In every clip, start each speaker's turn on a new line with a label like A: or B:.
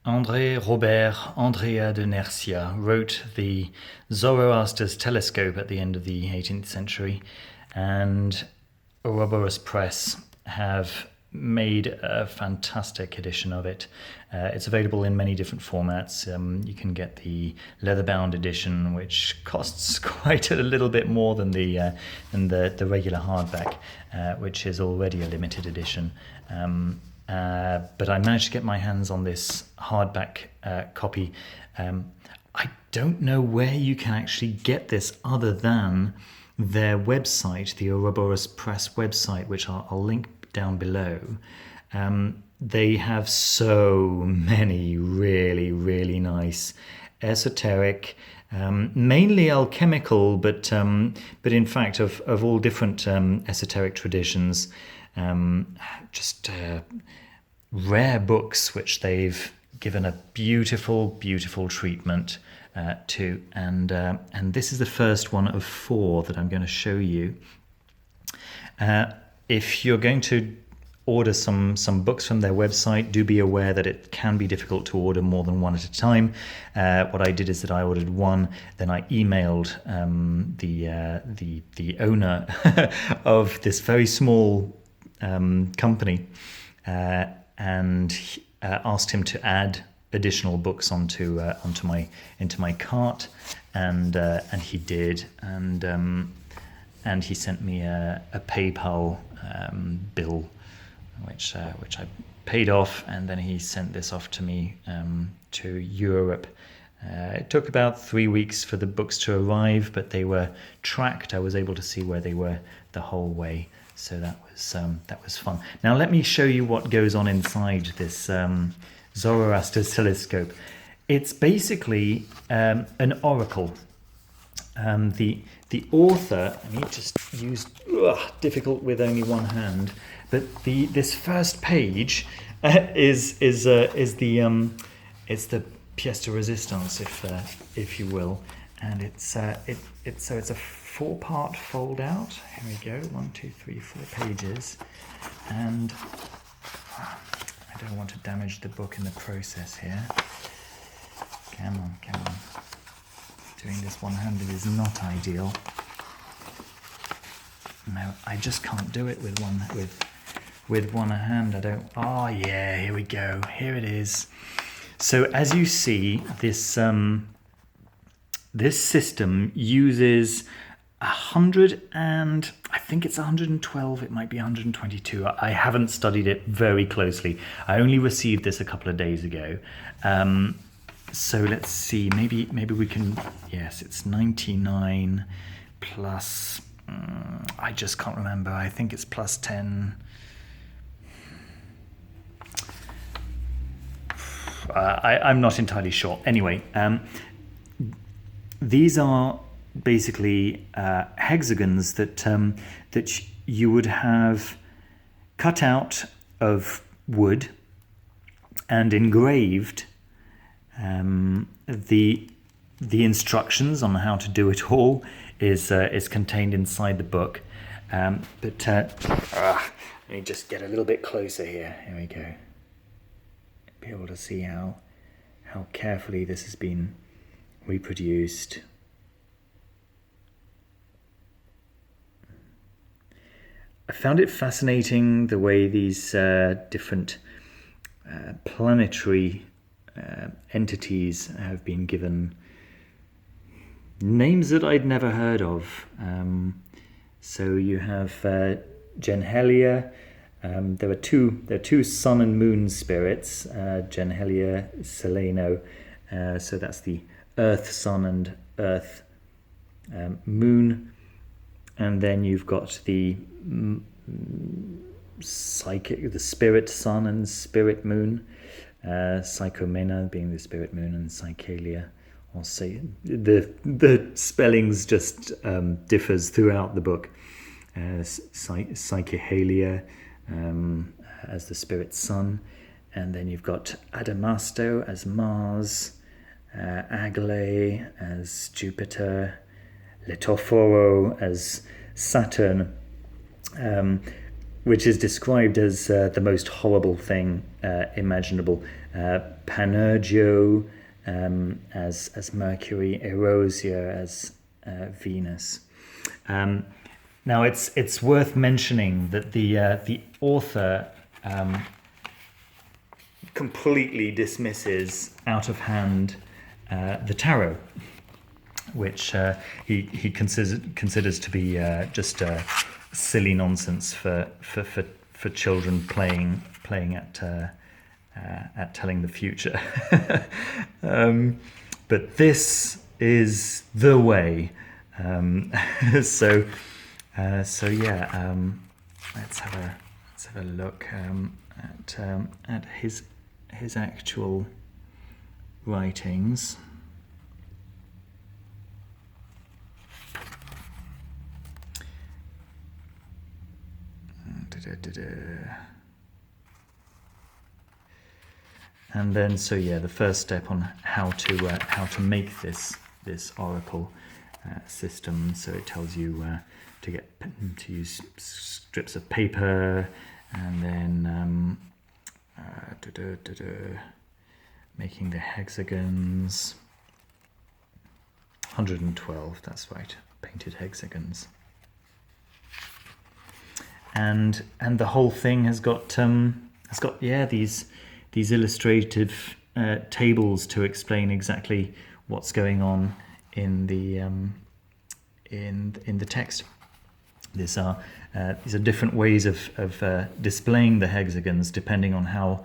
A: André-Robert Andrea de Nerciat wrote the Zoroaster's telescope at the end of the 18th century, and Ouroboros Press have made a fantastic edition of it. It's available in many different formats. You can get the leather-bound edition, which costs quite a little bit more than the regular hardback, which is already a limited edition. But I managed to get my hands on this hardback copy. I don't know where you can actually get this other than their website, the Ouroboros Press website, which I'll link down below. They have so many really, really nice esoteric, mainly alchemical, but in fact of all different esoteric traditions, just rare books which they've given a beautiful, beautiful treatment to, and this is the first one of 4 that I'm going to show you. If you're going to order some books from their website, do be aware that it can be difficult to order more than one at a time. What I did is that I ordered one, then I emailed the owner of this very small company and asked him to add additional books into my cart, and he did, and he sent me a PayPal bill, which I paid off, and then he sent this off to me to Europe. It took about 3 weeks for the books to arrive, but they were tracked. I was able to see where they were the whole way, so that was fun. Now let me show you what goes on inside this Zoroaster telescope. It's basically an oracle. The author, I mean, just used difficult with only one hand, but this first page is the pièce de résistance, if you will, and it's a 4-part fold out. Here we go, 1, 2, 3, 4 pages, and I don't want to damage the book in the process here. Come on. Doing this one-handed is not ideal. No, I just can't do it with one hand. I don't. Oh yeah, here we go. Here it is. So as you see, this system uses 100 and I think it's 112. It might be 122. I haven't studied it very closely. I only received this a couple of days ago. So let's see, maybe we can, yes, it's 99 plus, I just can't remember, I think it's plus 10. I'm not entirely sure. Anyway, these are basically hexagons that you would have cut out of wood and engraved. The instructions on how to do it all is contained inside the book, but let me just get a little bit closer here. Here we go. Be able to see how carefully this has been reproduced. I found it fascinating the way these different planetary entities have been given names that I'd never heard of. So you have Genhelia. There are two sun and moon spirits, Genhelia, Seleno. So that's the Earth Sun and Earth Moon, and then you've got the Spirit Sun and Spirit Moon. Psychomena being the spirit moon, and Psychalia, or say the spellings just differs throughout the book. Psychalia as the spirit sun, and then you've got Adamastor as Mars, Aglae as Jupiter, Letophoro as Saturn. which is described as the most horrible thing imaginable. Panurgio as Mercury, Erosia as Venus. Now it's worth mentioning that the author completely dismisses out of hand the tarot, which he considers to be just silly nonsense for children playing at telling the future. But this is the way. So yeah. Let's have a look at his actual writings. And then, so yeah, the first step on how to make this oracle system. So it tells you to use strips of paper, and then making the hexagons. 112. That's right, painted hexagons. And the whole thing has got these illustrative tables to explain exactly what's going on in the text. These are different ways of displaying the hexagons depending on how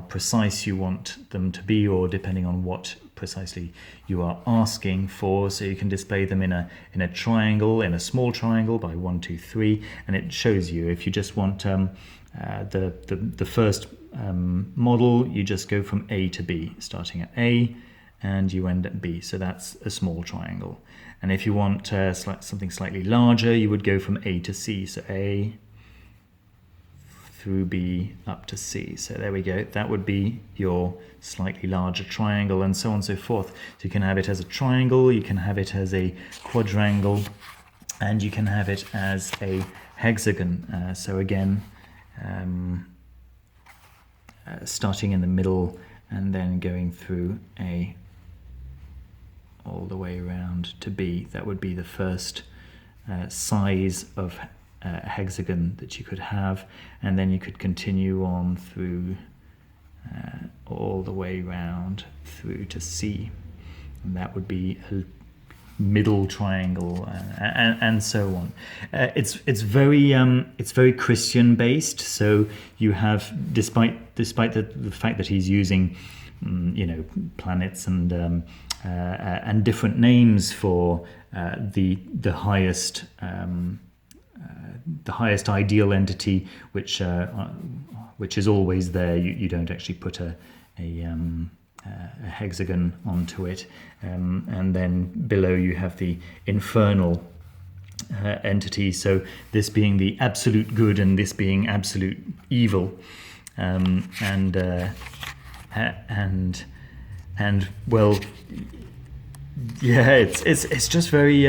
A: precise you want them to be, or depending on what precisely you are asking for. So you can display them in a triangle, in a small triangle by 1, 2, 3, and it shows you if you just want the first model, you just go from A to B, starting at A, and you end at B. So that's a small triangle. And if you want something slightly larger, you would go from A to C. So A through B up to C. So there we go. That would be your slightly larger triangle, and so on and so forth. So you can have it as a triangle, you can have it as a quadrangle, and you can have it as a hexagon. So again, starting in the middle and then going through A all the way around to B. That would be the first size of hexagon that you could have, and then you could continue on through all the way round through to C, and that would be a middle triangle, and so on. It's very Christian based. So you have, despite the fact that he's using planets and different names for the highest ideal entity, which is always there. You don't actually put a hexagon onto it, and then below you have the infernal entity. So this being the absolute good, and this being absolute evil, and well, yeah, it's just very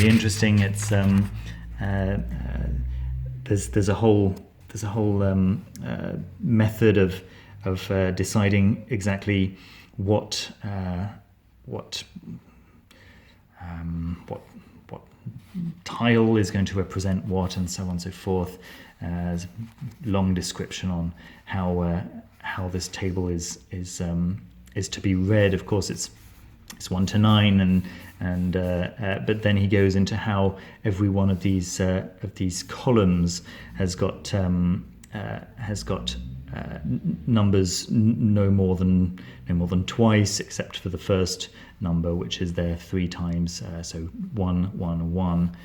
A: interesting. It's there's a whole method of deciding exactly what tile is going to represent what, and so on and so forth. There's a long description on how this table is to be read. Of course, it's 1 to 9, and but then he goes into how every one of these columns has got numbers no more than twice, except for the first number, which is there 3 times. So 1, 1, 1,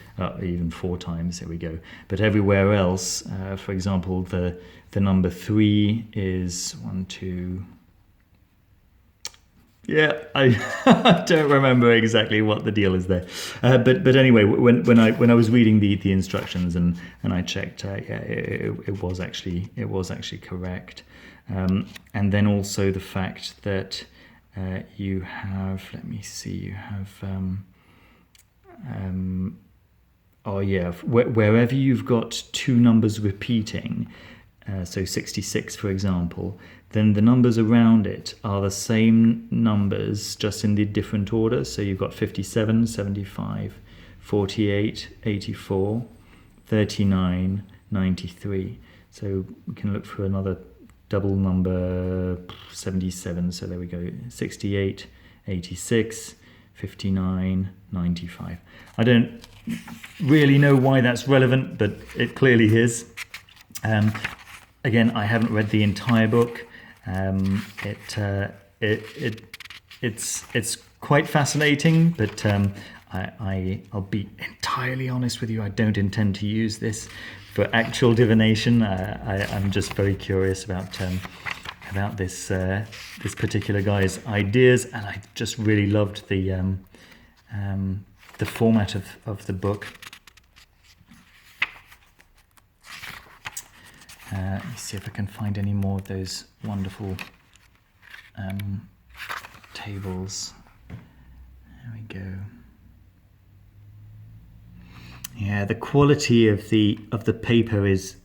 A: even 4 times. There we go. But everywhere else, for example, the number 3 is 1, 2. Yeah, I don't remember exactly what the deal is there, but anyway, when I was reading the instructions and I checked, it was actually correct, and then also the fact that you have, let me see, you have Oh yeah, wherever you've got two numbers repeating, so 66 for example, then the numbers around it are the same numbers, just in the different order. So you've got 57, 75, 48, 84, 39, 93. So we can look for another double number, 77. So there we go, 68, 86, 59, 95. I don't really know why that's relevant, but it clearly is. Again, I haven't read the entire book. It's quite fascinating, but I'll be entirely honest with you. I don't intend to use this for actual divination. I'm just very curious about this this particular guy's ideas, and I just really loved the format of the book. Let me see if I can find any more of those wonderful tables. There we go. Yeah, the quality of the paper is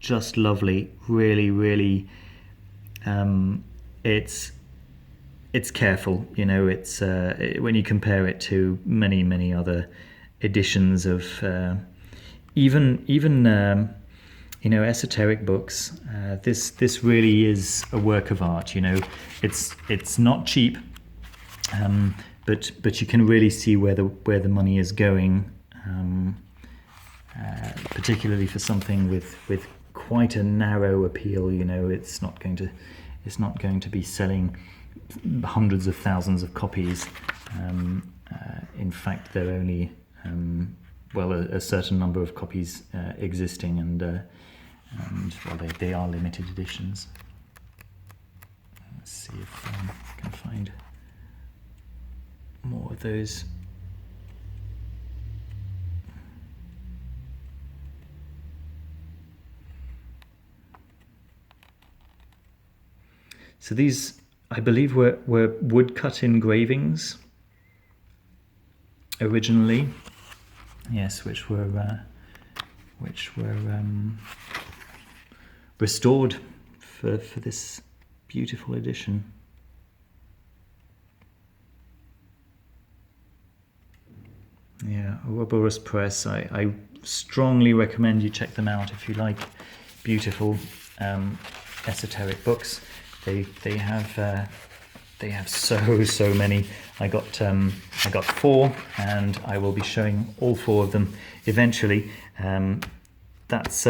A: just lovely. Really, really. It's careful. You know, it's when you compare it to many other editions of even you know, esoteric books. This really is a work of art. You know, it's not cheap, but you can really see where the money is going, particularly for something with quite a narrow appeal. You know, it's not going to be selling hundreds of thousands of copies. In fact, there are only well, a certain number of copies existing, and well, they are limited editions. Let's see if I can find more of those. So these, I believe, were woodcut engravings originally. Yes, which were restored for this beautiful edition. Yeah, Ouroboros Press. I strongly recommend you check them out if you like beautiful esoteric books. They have so many. I got 4, and I will be showing all 4 of them eventually. That's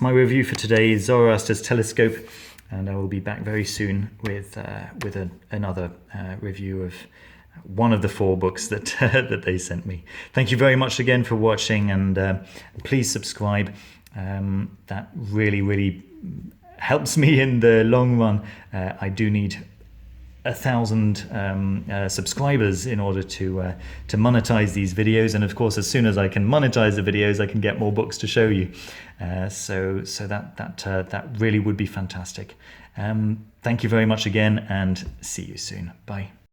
A: my review for today, Zoroaster's Telescope, and I will be back very soon with another review of one of the 4 books that that they sent me. Thank you very much again for watching, and please subscribe. That really helps me in the long run. I do need 1,000 subscribers in order to monetize these videos, and of course, as soon as I can monetize the videos, I can get more books to show you. So that really would be fantastic. Thank you very much again, and see you soon. Bye.